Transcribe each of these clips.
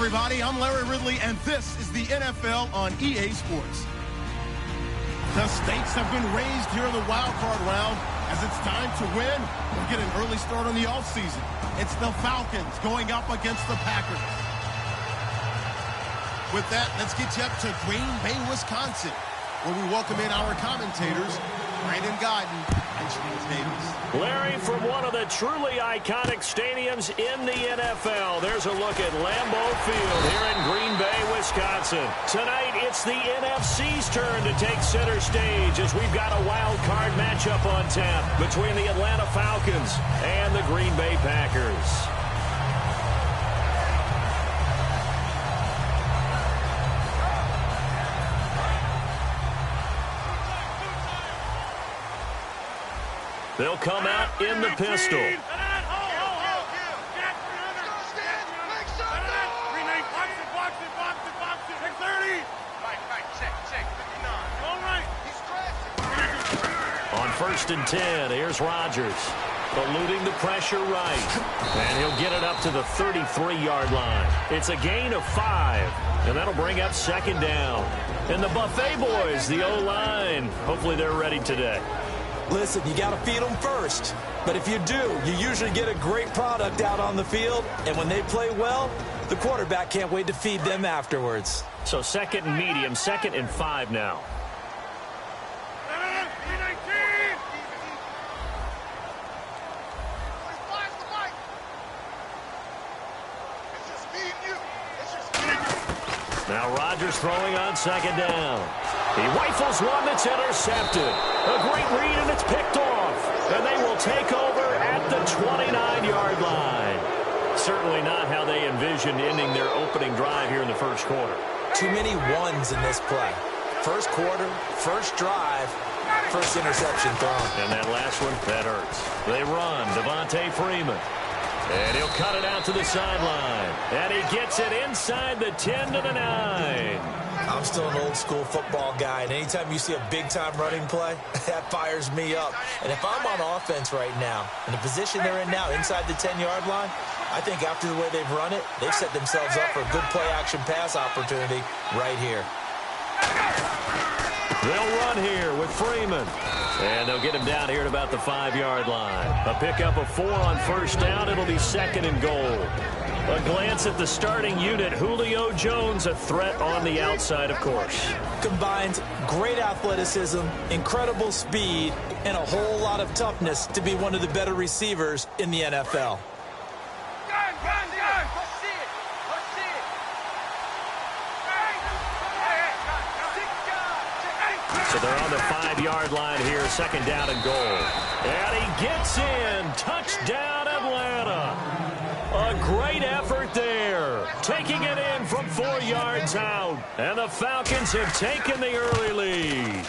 everybody. I'm Larry Ridley, and this is the NFL on EA Sports. The stakes have been raised here in the wild card round as it's time to win or get an early start on the offseason. It's the Falcons going up against the Packers. With that, let's get you up to Green Bay, Wisconsin, where we welcome in our commentators, Brandon Guyton and James Davis. Larry, from one of the truly iconic stadiums in the NFL, there's a look at Lambeau Field here in Green Bay, Wisconsin. Tonight, it's the NFC's turn to take center stage as we've got a wild card matchup on tap between the Atlanta Falcons and the Green Bay Packers. They'll come out in the pistol. On 1st and 10, here's Rodgers. Eluding the pressure right. And he'll get it up to the 33-yard line. It's a gain of 5. And that'll bring up 2nd down. And the Buffet boys, the O-line, hopefully they're ready today. Listen, you got to feed them first. But if you do, you usually get a great product out on the field. And when they play well, the quarterback can't wait to feed them afterwards. So 2nd and medium, 2nd and 5 now. Now Rodgers throwing on 2nd down. He rifles one that's intercepted. A great read, and it's picked off. And they will take over at the 29-yard line. Certainly not how they envisioned ending their opening drive here in the first quarter. Too many ones in this play. First quarter, first drive, first interception thrown. And that last one, that hurts. They run. Devontae Freeman. And he'll cut it out to the sideline. And he gets it inside the 10 to the 9. I'm still an old-school football guy, and anytime you see a big-time running play, that fires me up. And if I'm on offense right now, in the position they're in now, inside the 10-yard line, I think after the way they've run it, they've set themselves up for a good play-action pass opportunity right here. They'll run here with Freeman. And they'll get him down here at about the 5-yard line. A pickup of 4 on 1st down. It'll be 2nd and goal. A glance at the starting unit. Julio Jones, a threat on the outside, of course. Combines great athleticism, incredible speed, and a whole lot of toughness to be one of the better receivers in the NFL. So they're on the 5-yard line here, 2nd down and goal. And he gets in. Touchdown, Atlanta. A great effort there. Taking it in from 4 yards out. And the Falcons have taken the early lead.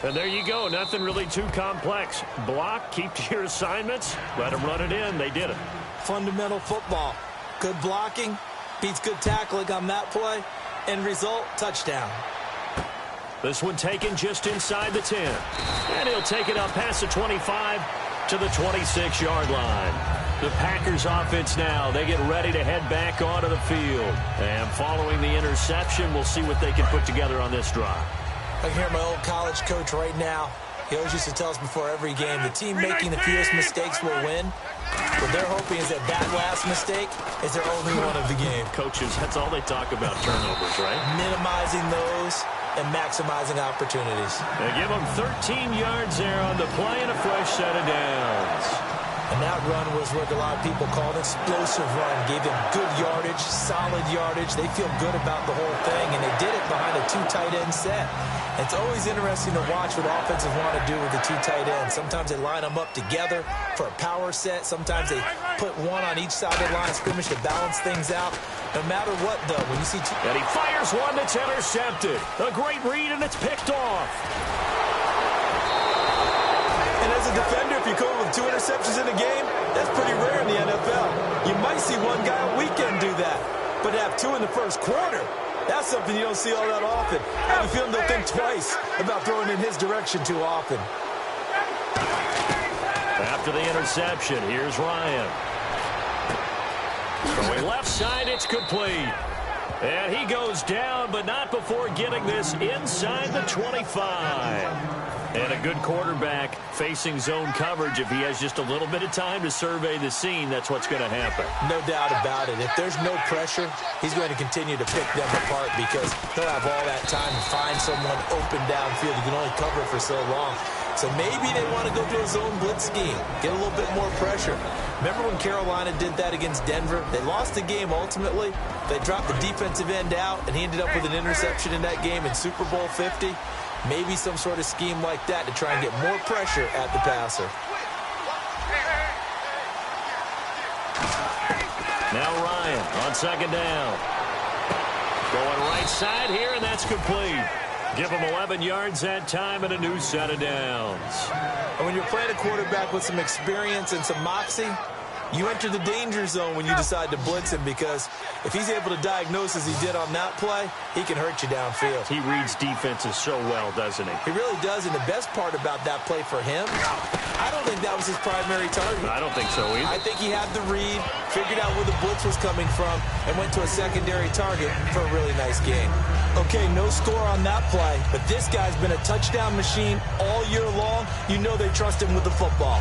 And there you go. Nothing really too complex. Block, keep to your assignments. Let them run it in. They did it. Fundamental football. Good blocking beats good tackling on that play. End result, touchdown. This one taken just inside the 10. And he'll take it up past the 25 to the 26-yard line. The Packers offense now, they get ready to head back onto the field. And following the interception, we'll see what they can put together on this drive. I can hear my old college coach right now. He always used to tell us before every game, the team making the fewest mistakes will win. What they're hoping is that last mistake is their only one of the game. Coaches, that's all they talk about, turnovers, right? Minimizing those and maximizing opportunities. They give them 13 yards there on the play and a fresh set of downs. And that run was what a lot of people call an explosive run. Gave them good yardage, solid yardage. They feel good about the whole thing, and they did it behind a 2 tight end set. It's always interesting to watch what offenses want to do with the 2 tight ends. Sometimes they line them up together for a power set. Sometimes they put one on each side of the line of scrimmage to balance things out. No matter what, though, when you see two... And he fires one that's intercepted. A great read, and it's picked off. And as a defender, if you come with 2 interceptions in a game, that's pretty rare in the NFL. You might see one guy a weekend do that, but to have 2 in the first quarter, that's something you don't see all that often. I have a feeling they'll think twice about throwing in his direction too often. After the interception, here's Ryan. Going left side, it's complete. And he goes down, but not before getting this inside the 25. And a good quarterback facing zone coverage. If he has just a little bit of time to survey the scene, that's what's going to happen. No doubt about it. If there's no pressure, he's going to continue to pick them apart because he'll have all that time to find someone open downfield. You can only cover for so long. So maybe they want to go to a zone blitz scheme, get a little bit more pressure. Remember when Carolina did that against Denver? They lost the game ultimately. They dropped the defensive end out, and he ended up with an interception in that game in Super Bowl 50. Maybe some sort of scheme like that to try and get more pressure at the passer. Now Ryan on second down. Going right side here, and that's complete. Give him 11 yards that time and a new set of downs. And when you're playing a quarterback with some experience and some moxie, you enter the danger zone when you decide to blitz him because if he's able to diagnose as he did on that play, he can hurt you downfield. He reads defenses so well, doesn't he? He really does, and the best part about that play for him, I don't think that was his primary target. I don't think so either. I think he had the read, figured out where the blitz was coming from, and went to a secondary target for a really nice game. Okay, no score on that play, but this guy's been a touchdown machine all year long. You know they trust him with the football.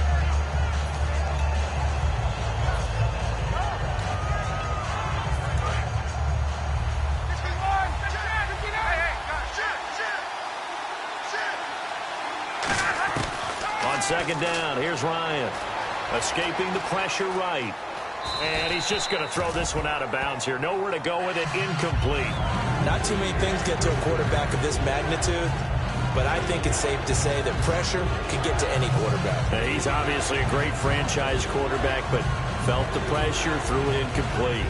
Second down, here's Ryan. Escaping the pressure right. And he's just going to throw this one out of bounds here. Nowhere to go with it, incomplete. Not too many things get to a quarterback of this magnitude, but I think it's safe to say that pressure can get to any quarterback. He's obviously a great franchise quarterback, but felt the pressure, threw it incomplete.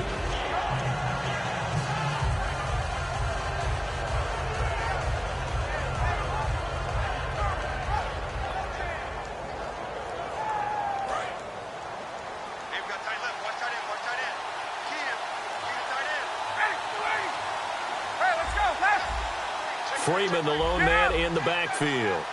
Freeman, the lone man in the backfield.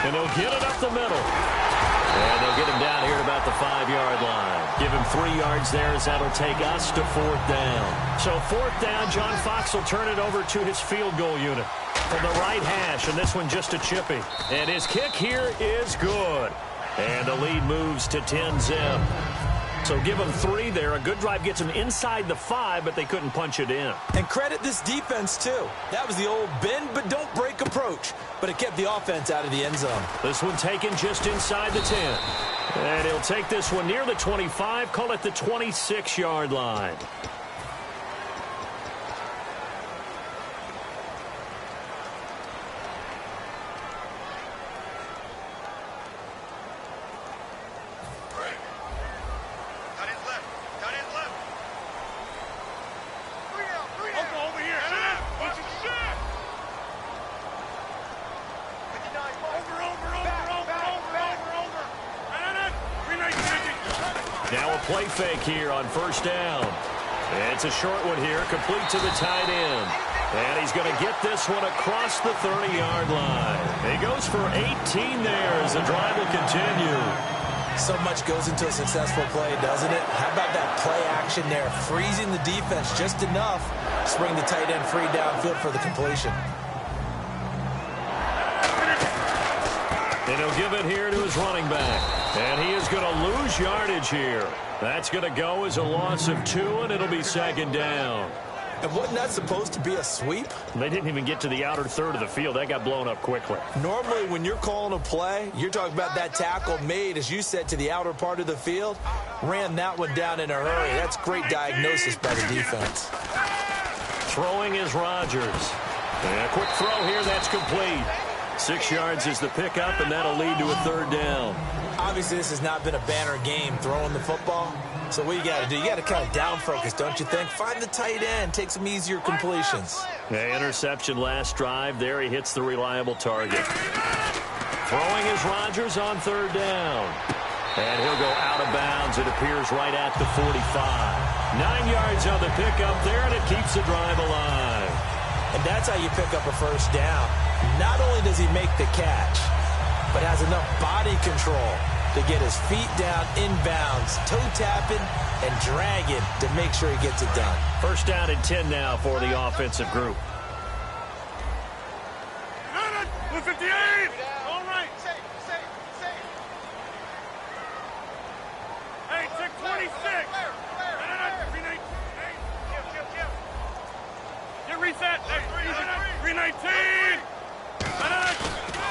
And he'll get it up the middle. And they'll get him down here at about the 5-yard line. Give him 3 yards there as that'll take us to 4th down. So 4th down, John Fox will turn it over to his field goal unit from the right hash, and this one just a chippy. And his kick here is good. And the lead moves to 10-zip. So give them 3 there. A good drive gets them inside the 5, but they couldn't punch it in. And credit this defense, too. That was the old bend but don't break approach, but it kept the offense out of the end zone. This one taken just inside the 10. And he'll take this one near the 25, call it the 26-yard line. Now a play fake here on 1st down. It's a short one here, complete to the tight end. And he's going to get this one across the 30-yard line. He goes for 18 there as the drive will continue. So much goes into a successful play, doesn't it? How about that play action there, freezing the defense just enough to bring the tight end free downfield for the completion. And he'll give it here to his running back. And he is going to lose yardage here. That's going to go as a loss of 2, and it'll be 2nd down. And wasn't that supposed to be a sweep? They didn't even get to the outer third of the field. That got blown up quickly. Normally, when you're calling a play, you're talking about that tackle made, as you said, to the outer part of the field. Ran that one down in a hurry. That's great diagnosis by the defense. Throwing is Rodgers. And a quick throw here, that's complete. 6 yards is the pickup, and that'll lead to a 3rd down. Obviously, this has not been a banner game throwing the football. So what you got to do, you got to kind of down focus, don't you think? Find the tight end, take some easier completions. The interception last drive. There he hits the reliable target. Throwing is Rodgers on 3rd down. And he'll go out of bounds. It appears right at the 45. 9 yards on the pickup there, and it keeps the drive alive. And that's how you pick up a 1st down. Not only does he make the catch, but has enough body control to get his feet down inbounds, toe tapping, and drag him to make sure he gets it done. First down and 10 now for the offensive group. 58! All right. Safe. Hey, check 26. Get reset. 319.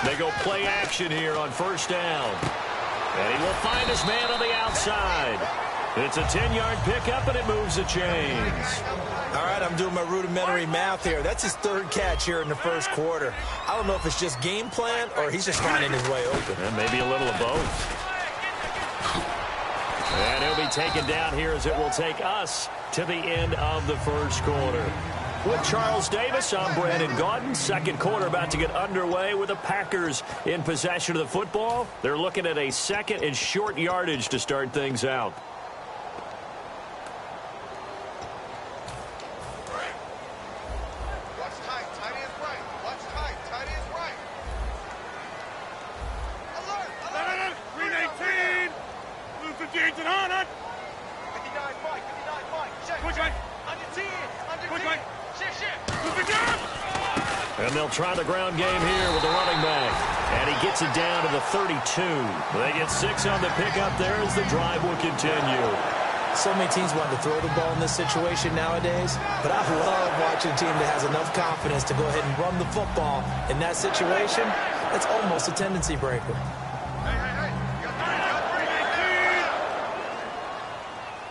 They go play action here on first down. And he will find his man on the outside. It's a 10-yard pickup, and it moves the chains. All right, I'm doing my rudimentary math here. That's his third catch here in the first quarter. I don't know if it's just game plan or he's just finding his way open. And maybe a little of both. And he'll be taken down here as it will take us to the end of the first quarter. With Charles Davis, I'm Brandon Gaudin. Second quarter about to get underway with the Packers in possession of the football. They're looking at a second and short yardage to start things out. And they'll try the ground game here with the running back. And he gets it down to the 32. They get 6 on the pickup there as the drive will continue. So many teams want to throw the ball in this situation nowadays, but I love watching a team that has enough confidence to go ahead and run the football. In that situation, that's almost a tendency breaker.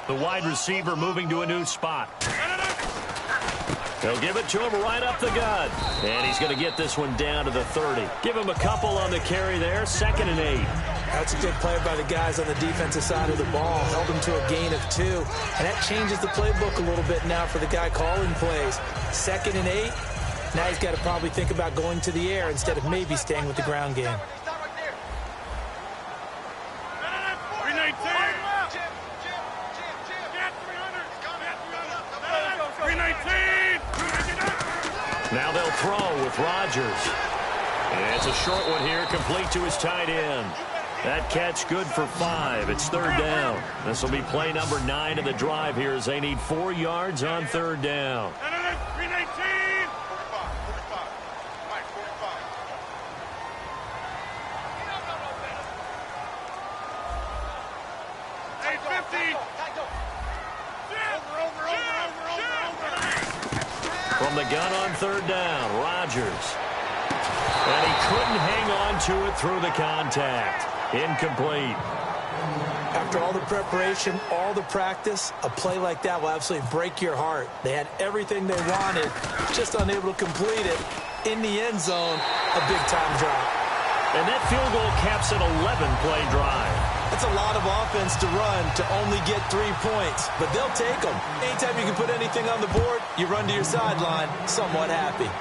The wide receiver moving to a new spot. They'll give it to him right up the gut. And he's going to get this one down to the 30. Give him a couple on the carry there. 2nd and 8. That's a good play by the guys on the defensive side of the ball. Held him to a gain of 2. And that changes the playbook a little bit now for the guy calling plays. 2nd and 8. Now he's got to probably think about going to the air instead of maybe staying with the ground game. Now they'll throw with Rodgers. And it's a short one here, complete to his tight end. That catch good for 5. It's 3rd down. This will be play number 9 of the drive here as they need 4 yards on 3rd down. 319. 850. From the gun on 3rd down, Rodgers. And he couldn't hang on to it through the contact. Incomplete. After all the preparation, all the practice, a play like that will absolutely break your heart. They had everything they wanted, just unable to complete it. In the end zone, a big-time drop. And that field goal caps an 11-play drive. That's a lot of offense to run to only get 3 points, but they'll take them. Anytime you can put anything on the board, you run to your sideline somewhat happy.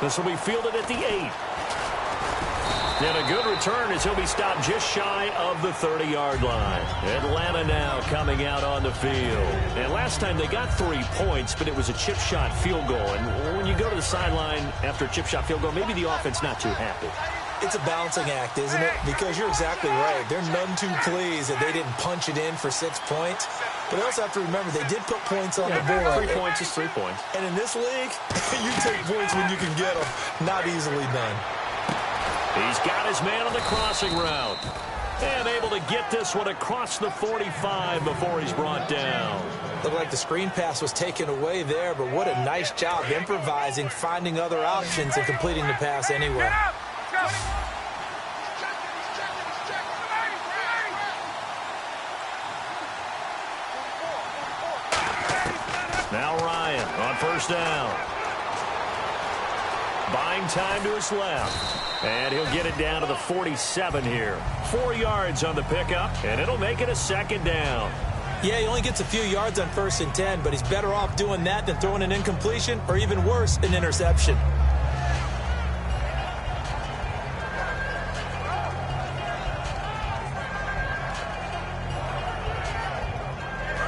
This will be fielded at the 8. And a good return as he'll be stopped just shy of the 30-yard line. Atlanta now coming out on the field. And last time they got 3 points, but it was a chip shot field goal. And when you go to the sideline after a chip shot field goal, maybe the offense not too happy. It's a balancing act, isn't it? Because you're exactly right. They're none too pleased that they didn't punch it in for 6 points. But they also have to remember they did put points on the board. 3 points is 3 points. And in this league, you take points when you can get them. Not easily done. He's got his man on the crossing route. And able to get this one across the 45 before he's brought down. Looked like the screen pass was taken away there, but what a nice job improvising, finding other options, and completing the pass anyway. Now Ryan on first down. Buying time to his left. And he'll get it down to the 47 here. 4 yards on the pickup, and it'll make it a 2nd down. Yeah, he only gets a few yards on 1st and 10, but he's better off doing that than throwing an incompletion or even worse, an interception.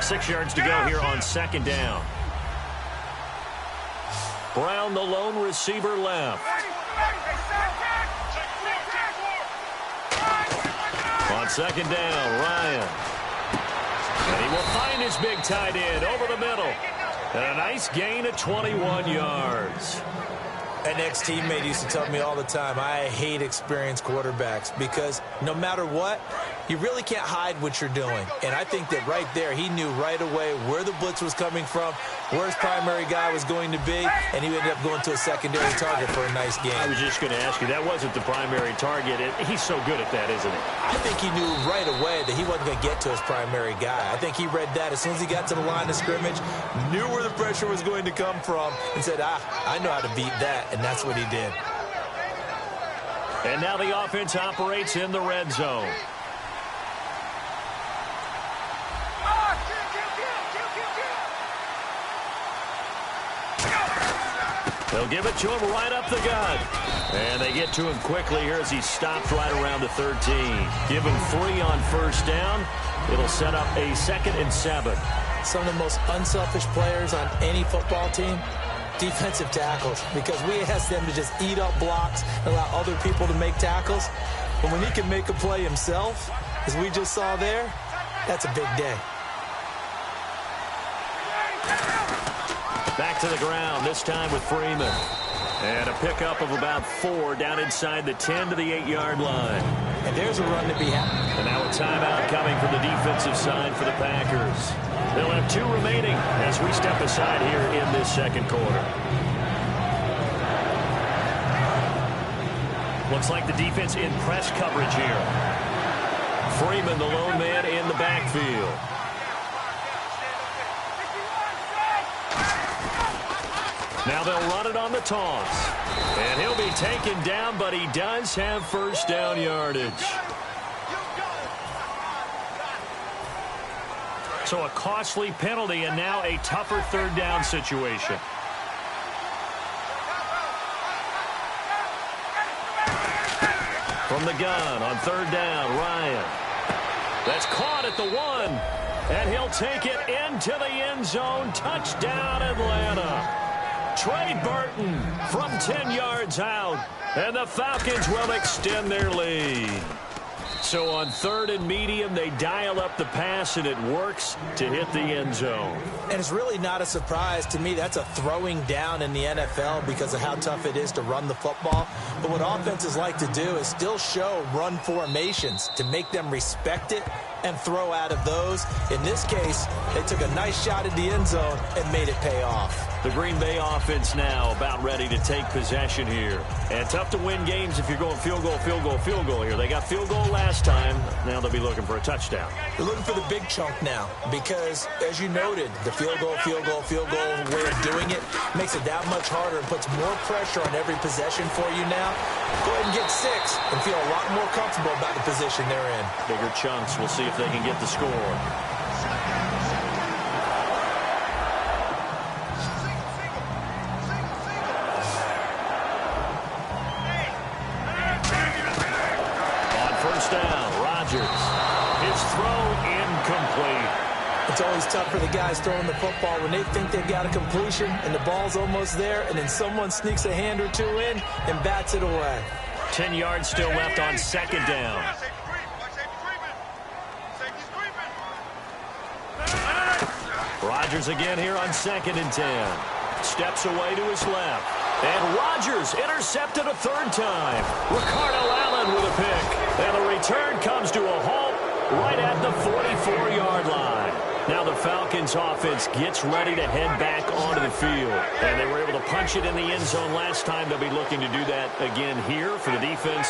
Six yards to go here on 2nd down. Brown, the lone receiver, left. On 2nd down, Ryan. will find his big tight end over the middle. And a nice gain of 21 yards. An ex-teammate used to tell me all the time, I hate experienced quarterbacks because no matter what, you really can't hide what you're doing. And I think that right there, he knew right away where the blitz was coming from, where his primary guy was going to be, and he ended up going to a secondary target for a nice game. I was just going to ask you, that wasn't the primary target. He's so good at that, isn't he? I think he knew right away that he wasn't going to get to his primary guy. I think he read that as soon as he got to the line of scrimmage, knew where the pressure was going to come from, and said, I know how to beat that, and that's what he did. And now the offense operates in the red zone. They'll give it to him right up the gut. And they get to him quickly here as he stopped right around the 13. Give him 3 on first down. It'll set up a 2nd and 7. Some of the most unselfish players on any football team, defensive tackles, because we ask them to just eat up blocks and allow other people to make tackles. But when he can make a play himself, as we just saw there, that's a big day. Back to the ground, this time with Freeman. And a pickup of about 4 down inside the 10 to the 8-yard line. And there's a run to be had. And now a timeout coming from the defensive side for the Packers. They'll have 2 remaining as we step aside here in this second quarter. Looks like the defense in press coverage here. Freeman, the lone man in the backfield. Now they'll run it on the toss. And he'll be taken down, but he does have first down yardage. So a costly penalty and now a tougher third down situation. From the gun on third down, Ryan. That's caught at the 1. And he'll take it into the end zone. Touchdown, Atlanta. Trey Burton from 10 yards out, and the Falcons will extend their lead. So on 3rd and medium, they dial up the pass, and it works to hit the end zone. And it's really not a surprise to me. That's a throwing down in the NFL because of how tough it is to run the football. But what offenses like to do is still show run formations to make them respect it and throw out of those. In this case, they took a nice shot at the end zone and made it pay off. The Green Bay offense now about ready to take possession here. And tough to win games if you're going field goal, field goal, field goal here. They got field goal last time. Now they'll be looking for a touchdown. They're looking for the big chunk now because, as you noted, the field goal way of doing it makes it that much harder and puts more pressure on every possession for you now. Go ahead and get 6 and feel a lot more comfortable about the position they're in. Bigger chunks. We'll see if they can get the score. It's always tough for the guys throwing the football when they think they've got a completion and the ball's almost there, and then someone sneaks a hand or 2 in and bats it away. 10 yards still left on 2nd down. Rodgers again here on 2nd and 10. Steps away to his left. And Rodgers intercepted a 3rd time. Ricardo Allen with a pick. And the return comes to a halt right at the 44-yard line. Now the Falcons offense gets ready to head back onto the field. And they were able to punch it in the end zone last time. They'll be looking to do that again here for the defense.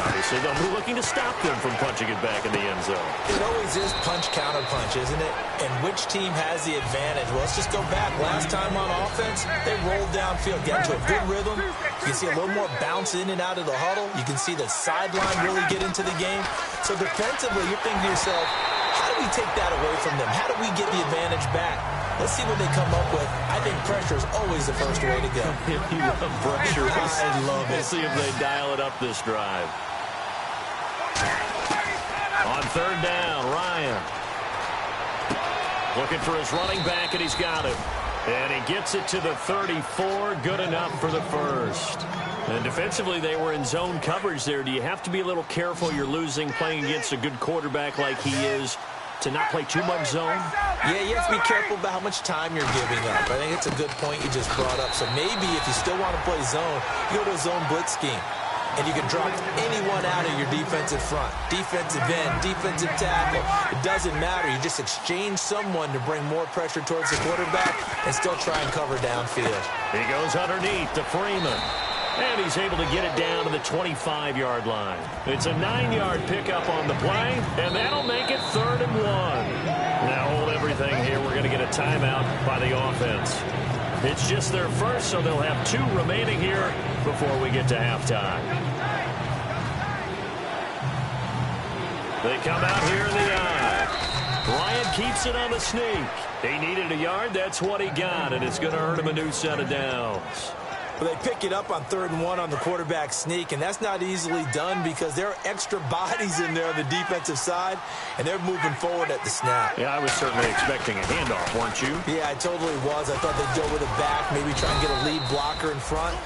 Obviously, they'll be looking to stop them from punching it back in the end zone. It always is punch-counter-punch, isn't it? And which team has the advantage? Well, let's just go back. Last time on offense, they rolled downfield, got to a good rhythm. You can see a little more bounce in and out of the huddle. You can see the sideline really get into the game. So defensively, you're thinking to yourself, how do we take that away from them? How do we get the advantage back? Let's see what they come up with. I think pressure is always the first way to go. You love pressure. I love it. We'll see if they dial it up this drive. On 3rd down, Ryan. Looking for his running back, and he's got it. And he gets it to the 34. Good enough for the first. And defensively, they were in zone coverage there. Do you have to be a little careful? You're losing, playing against a good quarterback like he is. to not play too much zone? Yeah, you have to be careful about how much time you're giving up. I think it's a good point you just brought up. So maybe if you still want to play zone, you go to a zone blitz scheme. And you can drop anyone out of your defensive front. Defensive end, defensive tackle. It doesn't matter. You just exchange someone to bring more pressure towards the quarterback and still try and cover downfield. He goes underneath to Freeman. And he's able to get it down to the 25-yard line. It's a 9-yard pickup on the play, and that'll make it 3rd and 1. Now hold everything here. We're going to get a timeout by the offense. It's just their first, so they'll have 2 remaining here before we get to halftime. They come out here in the eye. Bryant keeps it on the sneak. He needed a yard. That's what he got, and it's going to earn him a new set of downs. Well, they pick it up on 3rd and 1 on the quarterback sneak, and that's not easily done because there are extra bodies in there on the defensive side, and they're moving forward at the snap. Yeah, I was certainly expecting a handoff, weren't you? Yeah, I totally was. I thought they'd go with a back, maybe try and get a lead blocker in front.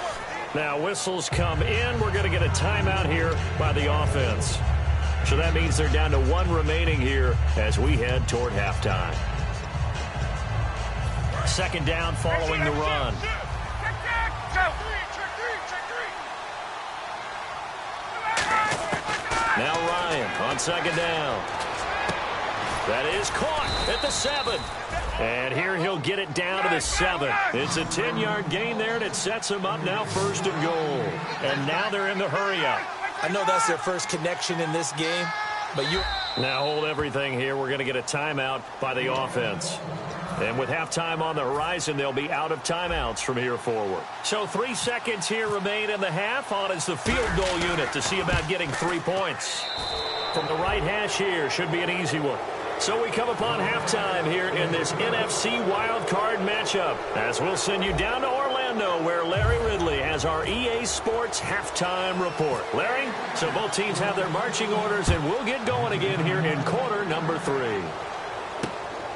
Now whistles come in. We're going to get a timeout here by the offense. So that means they're down to 1 remaining here as we head toward halftime. 2nd down following the run. Now Ryan on 2nd down. That is caught at the 7. And here he'll get it down to the 7. It's a 10-yard gain there, and it sets him up now 1st and goal. And now they're in the hurry-up. I know that's their first connection in this game, but you... Now hold everything here. We're going to get a timeout by the offense. And with halftime on the horizon, they'll be out of timeouts from here forward. So 3 seconds here remain in the half. On is the field goal unit to see about getting 3 points. From the right hash here, should be an easy one. So we come upon halftime here in this NFC wildcard matchup, as we'll send you down to Orlando, where Larry Ridley has our EA Sports halftime report. Larry, so both teams have their marching orders, and we'll get going again here in quarter number 3.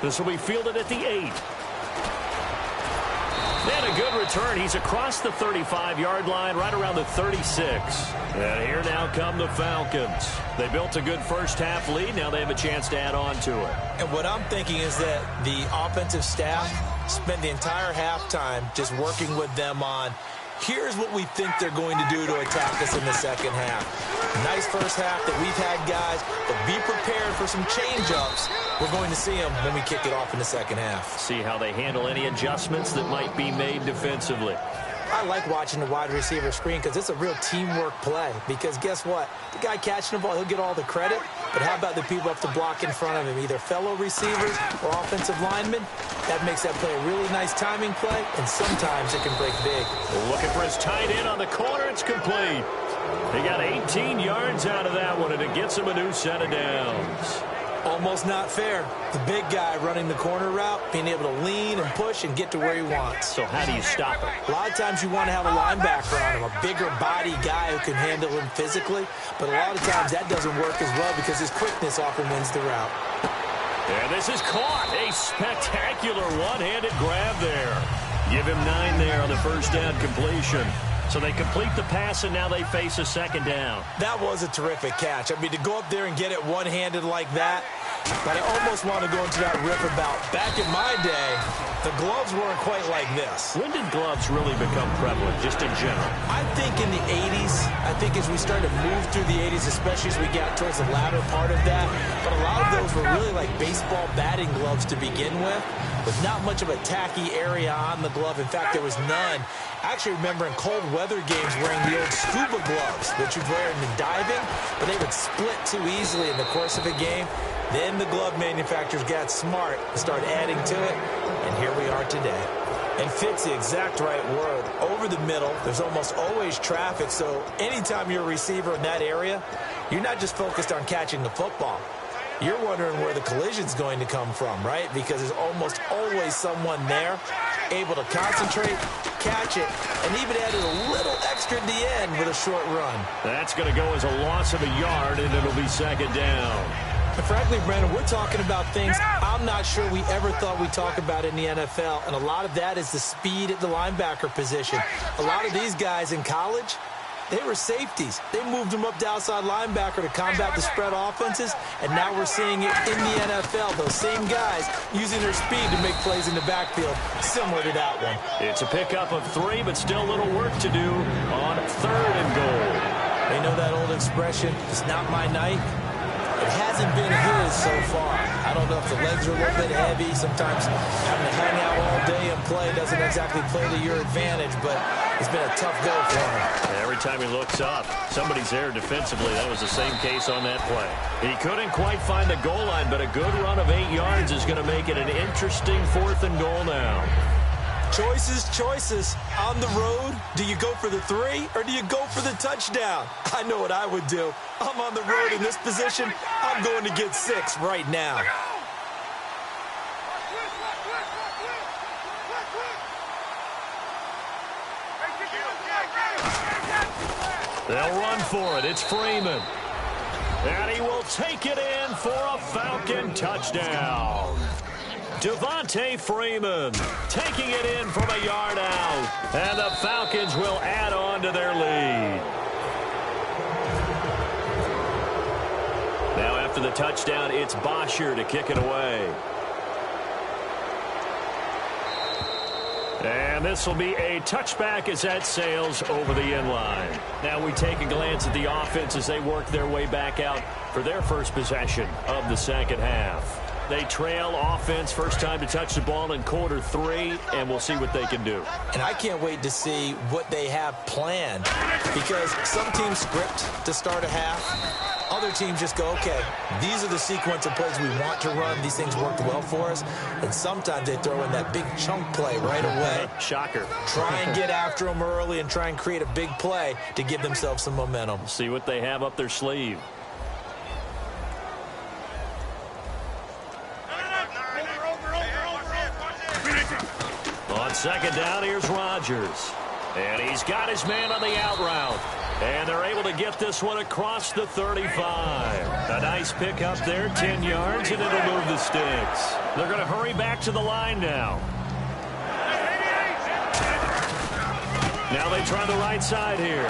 This will be fielded at the 8. And a good return. He's across the 35-yard line, right around the 36. And here now come the Falcons. They built a good first-half lead. Now they have a chance to add on to it. And what I'm thinking is that the offensive staff spent the entire halftime just working with them on, here's what we think they're going to do to attack us in the second half. Nice first half that we've had, guys, but be prepared for some change-ups. We're going to see them when we kick it off in the second half. See how they handle any adjustments that might be made defensively. I like watching the wide receiver screen because it's a real teamwork play. Because guess what? The guy catching the ball, he'll get all the credit. But how about the people up to block in front of him, either fellow receivers or offensive linemen? That makes that play a really nice timing play, and sometimes it can break big. Looking for his tight end on the corner. It's complete. He got 18 yards out of that one, and it gets him a new set of downs. Almost not fair. The big guy running the corner route, being able to lean and push and get to where he wants. So how do you stop it? A lot of times you want to have a linebacker on him, a bigger body guy who can handle him physically. But a lot of times that doesn't work as well because his quickness often wins the route. And this is caught. A spectacular one-handed grab there. Give him 9 there on the first down completion. So they complete the pass, and now they face a second down. That was a terrific catch. I mean, to go up there and get it one-handed like that, but I almost want to go into that riff about back in my day, the gloves weren't quite like this. When did gloves really become prevalent, just in general? I think in the 80s. I think as we started to move through the 80s, especially as we got towards the latter part of that. But a lot of those were really like baseball batting gloves to begin with not much of a tacky area on the glove. In fact, there was none. I actually remember in cold weather games wearing the old scuba gloves that you'd wear in diving, but they would split too easily in the course of a game. Then the glove manufacturers got smart and started adding to it, and here we are today. And fit's the exact right word. Over the middle, there's almost always traffic, so anytime you're a receiver in that area, you're not just focused on catching the football. You're wondering where the collision's going to come from, right? Because there's almost always someone there able to concentrate, catch it, and even added a little extra at the end with a short run. That's going to go as a loss of a yard, and it'll be second down. And frankly, Brandon, we're talking about things I'm not sure we ever thought we'd talk about in the NFL, and a lot of that is the speed at the linebacker position. A lot of these guys in college, They were safeties. They moved them up to outside linebacker to combat the spread offenses, and now we're seeing it in the NFL. Those same guys using their speed to make plays in the backfield, similar to that one. It's a pickup of 3, but still a little work to do on 3rd and goal. They know that old expression, it's not my night. It hasn't been his so far. I don't know if the legs are a little bit heavy. Sometimes having to hang out all day and play doesn't exactly play to your advantage, but it's been a tough go for him. Every time he looks up, somebody's there defensively. That was the same case on that play. He couldn't quite find the goal line, but a good run of 8 yards is going to make it an interesting 4th and goal now. Choices. On the road, do you go for the 3 or do you go for the touchdown? I know what I would do. I'm on the road in this position. I'm going to get 6 right now. They'll run for it. It's Freeman. And he will take it in for a Falcon touchdown. Devontae Freeman taking it in from a yard out. And the Falcons will add on to their lead. Now after the touchdown, it's Bosher to kick it away. And this will be a touchback as that sails over the end line. Now we take a glance at the offense as they work their way back out for their first possession of the second half. They trail offense, first time to touch the ball in quarter 3, and we'll see what they can do. And I can't wait to see what they have planned, because some teams script to start a half. Other teams just go, okay, these are the sequence of plays we want to run. These things worked well for us. And sometimes they throw in that big chunk play right away. Shocker. Try and get after them early and try and create a big play to give themselves some momentum. See what they have up their sleeve. On second down, here's Rodgers. And he's got his man on the out route. And they're able to get this one across the 35. A nice pickup there, 10 yards, and it'll move the sticks. They're going to hurry back to the line now. Now they try the right side here.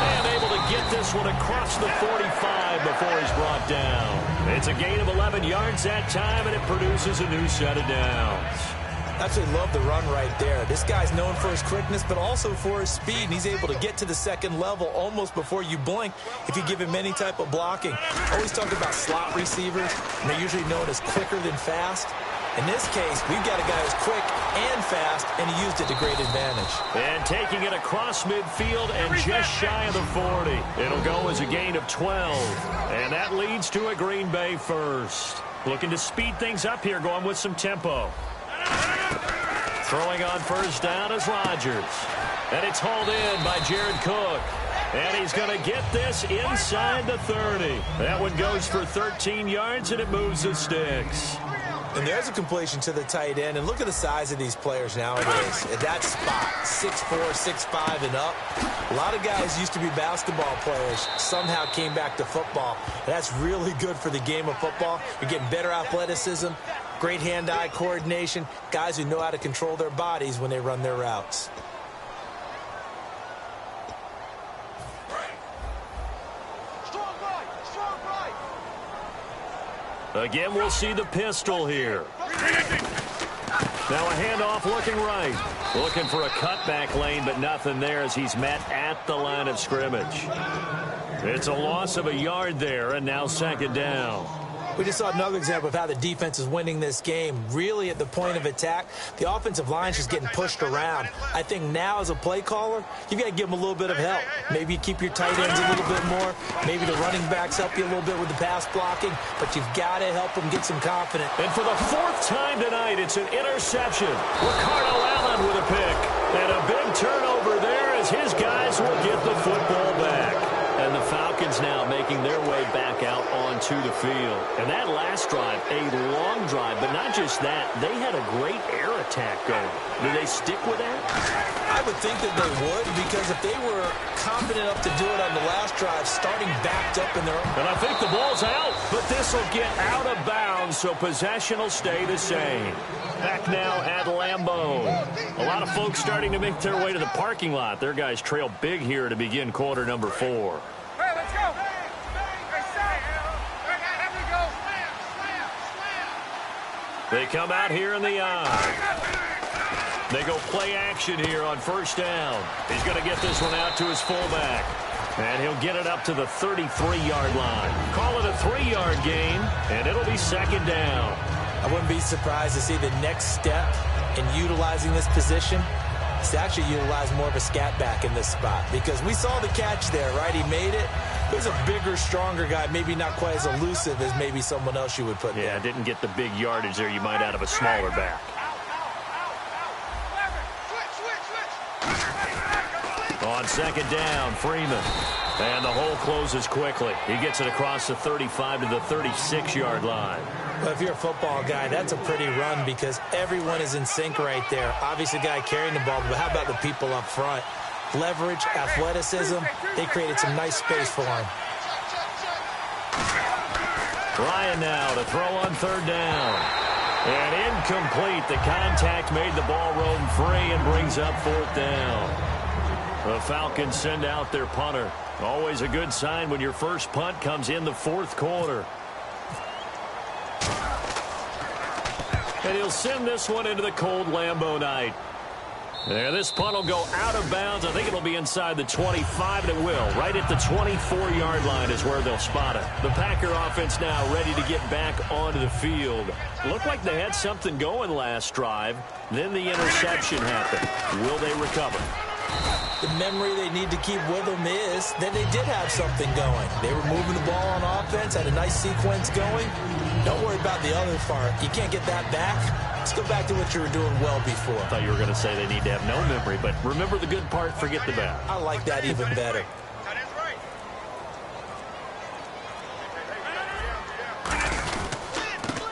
And able to get this one across the 45 before he's brought down. It's a gain of 11 yards that time, and it produces a new set of downs. Absolutely love the run right there. This guy's known for his quickness, but also for his speed, and he's able to get to the second level almost before you blink if you give him any type of blocking. Always talk about slot receivers, and they're usually known as quicker than fast. In this case, we've got a guy who's quick and fast, and he used it to great advantage. And taking it across midfield and just shy of the 40. It'll go as a gain of 12. And that leads to a Green Bay first. Looking to speed things up here, going with some tempo. Throwing on first down is Rodgers. And it's hauled in by Jared Cook. And he's going to get this inside the 30. That one goes for 13 yards, and it moves the sticks. And there's a completion to the tight end. And look at the size of these players nowadays. At that spot, 6'4", 6'5", and up. A lot of guys used to be basketball players, somehow came back to football. And that's really good for the game of football. You're getting better athleticism, great hand-eye coordination, guys who know how to control their bodies when they run their routes. Again, we'll see the pistol here. Now a handoff looking right. Looking for a cutback lane, but nothing there as he's met at the line of scrimmage. It's a loss of a yard there, and now second down. We just saw another example of how the defense is winning this game. Really at the point of attack, the offensive line's just getting pushed around. I think now as a play caller, you've got to give them a little bit of help. Maybe you keep your tight ends a little bit more. Maybe the running backs help you a little bit with the pass blocking. But you've got to help them get some confidence. And for the 4th time tonight, it's an interception. Ricardo Allen with a pick. And a big turnover there as his guys will get the football back. And the Falcons Falcons now making their way back out onto the field. And that last drive, a long drive, but not just that, they had a great air attack going. Do they stick with that? I would think that they would, because if they were confident enough to do it on the last drive, starting backed up in their own. And I think the ball's out, but this will get out of bounds, so possession will stay the same. Back now at Lambeau. A lot of folks starting to make their way to the parking lot. Their guys trail big here to begin quarter number 4. Hey, let's go. They come out here in the eye. They go play action here on first down. He's going to get this one out to his fullback. And he'll get it up to the 33-yard line. Call it a 3-yard gain, and it'll be second down. I wouldn't be surprised to see the next step in utilizing this position is to actually utilize more of a scat back in this spot, because we saw the catch there, right? He made it. There's a bigger, stronger guy, maybe not quite as elusive as maybe someone else you would put there. Yeah, didn't get the big yardage there you might out of a smaller back. On second down, Freeman. And the hole closes quickly. He gets it across the 35 to the 36-yard line. Well, if you're a football guy, that's a pretty run, because everyone is in sync right there. Obviously, the guy carrying the ball, but how about the people up front? Leverage, athleticism, they created some nice space for him. Ryan now to throw on third down. And incomplete. The contact made the ball roam free and brings up fourth down. The Falcons send out their punter. Always a good sign when your first punt comes in the fourth quarter. And he'll send this one into the cold Lambeau night. And this punt will go out of bounds. I think it'll be inside the 25, and it will. Right at the 24-yard line is where they'll spot it. The Packer offense now ready to get back onto the field. Looked like they had something going last drive. Then the interception happened. Will they recover? The memory they need to keep with them is that they did have something going. They were moving the ball on offense, had a nice sequence going. Don't worry about the other part. You can't get that back. Let's go back to what you were doing well before. I thought you were going to say they need to have no memory, but remember the good part, forget the bad. I like that even better.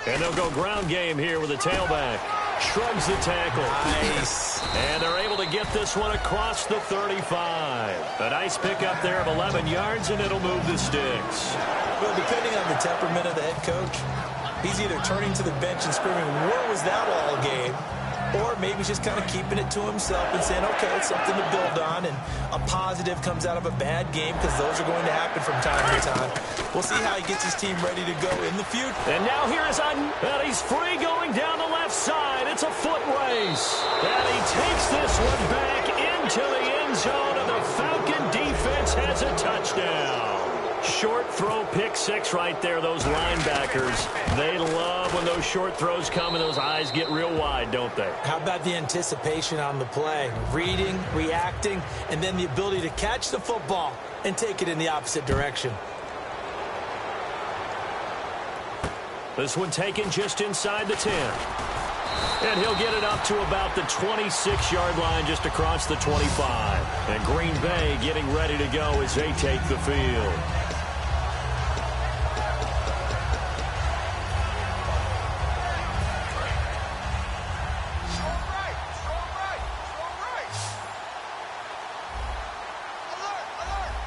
And they'll go ground game here with a tailback. Shrugs the tackle. Nice. And they're able to get this one across the 35. A nice pickup there of 11 yards, and it'll move the sticks. Well, depending on the temperament of the head coach, he's either turning to the bench and screaming, "Where was that all game?" Or maybe he's just kind of keeping it to himself and saying, okay, it's something to build on, and a positive comes out of a bad game, because those are going to happen from time to time. We'll see how he gets his team ready to go in the future. And now here's Hutton, and he's free going down the left side. It's a foot race. And he takes this one back into the end zone, and the Falcon defense has a touchdown. Short throw, pick six right there. Those linebackers, they love when those short throws come and those eyes get real wide, don't they? How about the anticipation on the play? Reading, reacting, and then the ability to catch the football and take it in the opposite direction. This one taken just inside the 10. And he'll get it up to about the 26-yard line, just across the 25. And Green Bay getting ready to go as they take the field.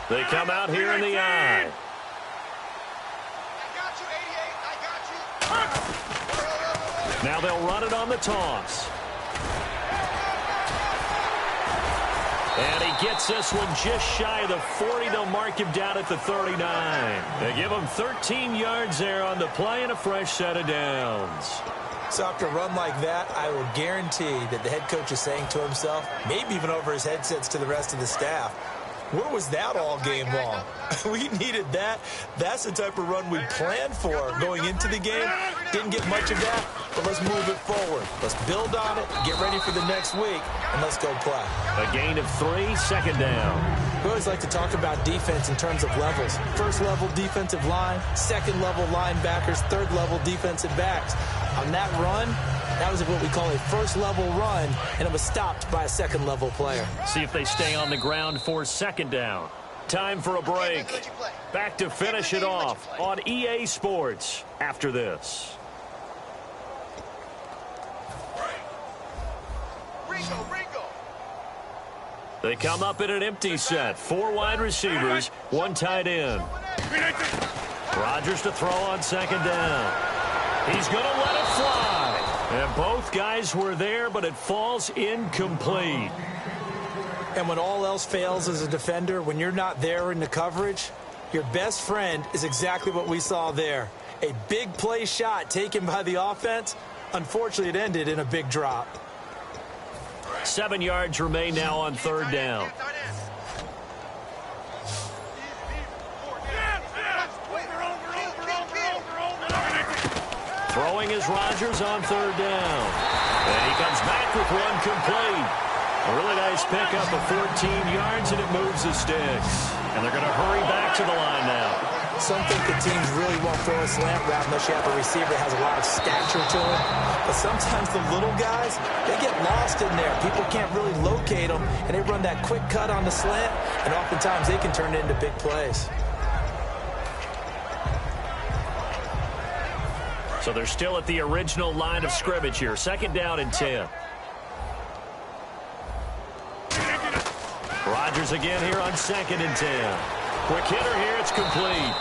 They come out here in the eye. Now they'll run it on the toss. And he gets this one just shy of the 40. They'll mark him down at the 39. They give him 13 yards there on the play and a fresh set of downs. So after a run like that, I will guarantee that the head coach is saying to himself, maybe even over his headsets to the rest of the staff, where was that all game long? We needed that. That's the type of run we planned for going into the game. Didn't get much of that, but let's move it forward. Let's build on it, get ready for the next week, and let's go play. A gain of 3, second down. We always like to talk about defense in terms of levels. First level defensive line, second level linebackers, third level defensive backs. On that run, that was what we call a first level run, and it was stopped by a second level player. See if they stay on the ground for second down. time for a break. Back to finish it off on EA Sports after this. They come up in an empty set. 4 wide receivers, 1 tight end. Rodgers to throw on second down. He's going to let it fly. And both guys were there, but it falls incomplete. And when all else fails as a defender, when you're not there in the coverage, your best friend is exactly what we saw there. A big play shot taken by the offense. Unfortunately, it ended in a big drop. 7 yards remain now on third down. Throwing is Rodgers on third down. And he comes back with one complete. A really nice pickup of 14 yards, and it moves the sticks. And they're going to hurry back to the line now. Some think the teams really won't throw a slant route unless you have a receiver that has a lot of stature to him. But sometimes the little guys, they get lost in there. People can't really locate them, and they run that quick cut on the slant, and oftentimes they can turn it into big plays. So they're still at the original line of scrimmage here. Second down and 10. Rodgers again here on second and 10. Quick hitter here, it's complete.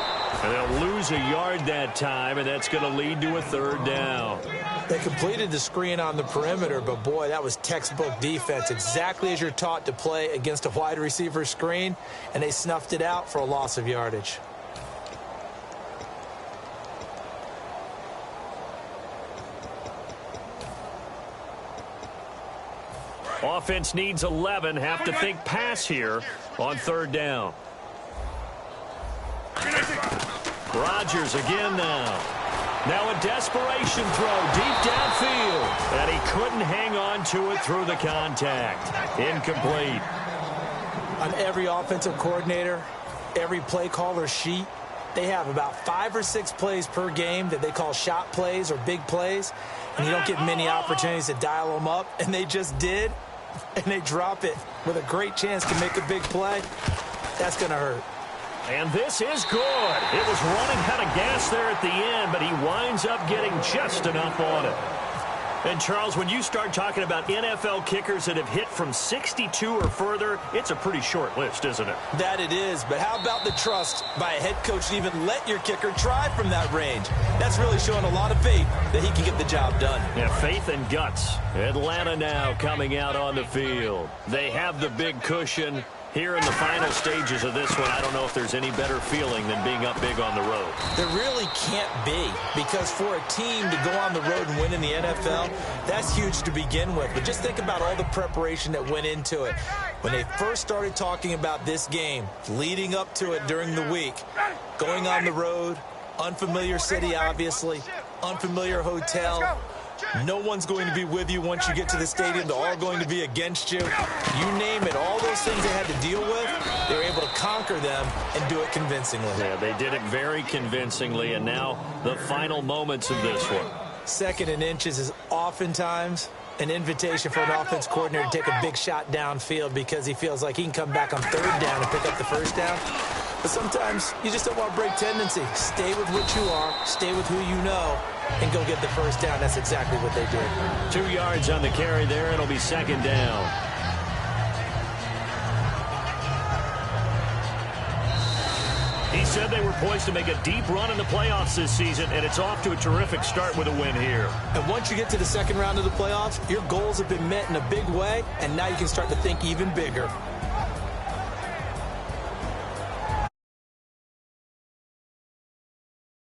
And they'll lose a yard that time, and that's going to lead to a third down. They completed the screen on the perimeter, but boy, that was textbook defense. Exactly as you're taught to play against a wide receiver screen, and they snuffed it out for a loss of yardage. Offense needs 11. Have to think pass here on third down. Rodgers again now. Now a desperation throw deep downfield. And he couldn't hang on to it through the contact. Incomplete. On every offensive coordinator, every play caller sheet, they have about 5 or 6 plays per game that they call shot plays or big plays. And you don't get many opportunities to dial them up. And they just did. And they drop it with a great chance to make a big play. That's going to hurt. And this is good. It was running out of gas there at the end, but he winds up getting just enough on it. And, Charles, when you start talking about NFL kickers that have hit from 62 or further, it's a pretty short list, isn't it? That it is. But how about the trust by a head coach to even let your kicker try from that range? That's really showing a lot of faith that he can get the job done. Yeah, faith and guts. Atlanta now coming out on the field. They have the big cushion. Here in the final stages of this one, I don't know if there's any better feeling than being up big on the road. There really can't be, because for a team to go on the road and win in the NFL, that's huge to begin with. But just think about all the preparation that went into it. When they first started talking about this game, leading up to it during the week, going on the road, unfamiliar city, obviously, unfamiliar hotel. No one's going to be with you once you get to the stadium. They're all going to be against you. You name it. All those things they had to deal with, they were able to conquer them and do it convincingly. Yeah, they did it very convincingly, and now the final moments of this one. Second and inches is oftentimes an invitation for an offense coordinator to take a big shot downfield because he feels like he can come back on third down and pick up the first down. But sometimes you just don't want to break tendency. Stay with what you are, stay with who you know, and go get the first down. That's exactly what they did. 2 yards on the carry there. It'll be second down. He said they were poised to make a deep run in the playoffs this season, and it's off to a terrific start with a win here. And once you get to the second round of the playoffs, your goals have been met in a big way, and now you can start to think even bigger.